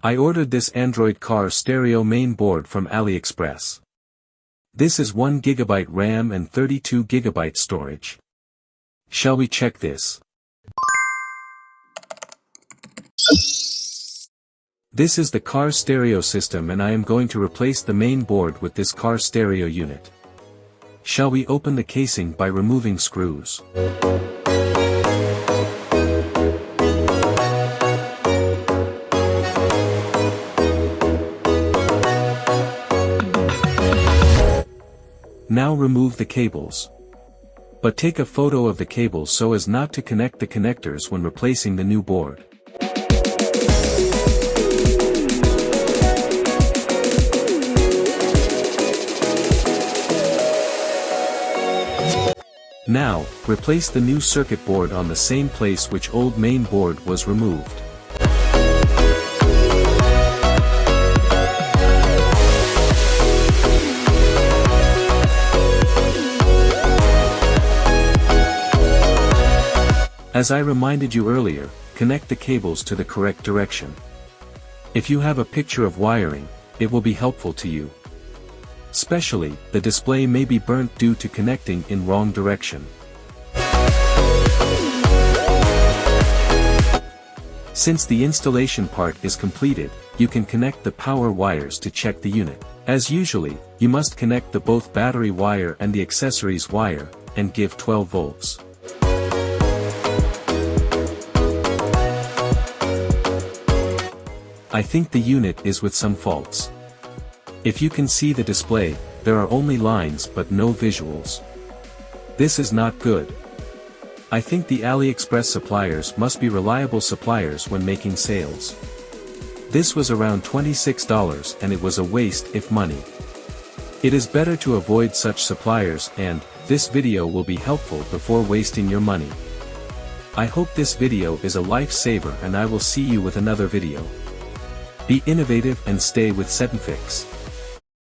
I ordered this Android car stereo main board from AliExpress. This is 1 GB RAM and 32 GB storage. Shall we check this? This is the car stereo system, and I am going to replace the main board with this car stereo unit. Shall we open the casing by removing screws? Now remove the cables. But take a photo of the cables so as not to connect the connectors when replacing the new board. Now, replace the new circuit board on the same place which old main board was removed. As I reminded you earlier, connect the cables to the correct direction. If you have a picture of wiring, it will be helpful to you. Especially, the display may be burnt due to connecting in wrong direction. Since the installation part is completed, you can connect the power wires to check the unit. As usually, you must connect the both battery wire and the accessories wire, and give 12 volts. I think the unit is with some faults. If you can see the display, there are only lines but no visuals. This is not good. I think the AliExpress suppliers must be reliable suppliers when making sales. This was around $26 and it was a waste of money. It is better to avoid such suppliers, and this video will be helpful before wasting your money. I hope this video is a lifesaver, and I will see you with another video. Be innovative and stay with SetNFix.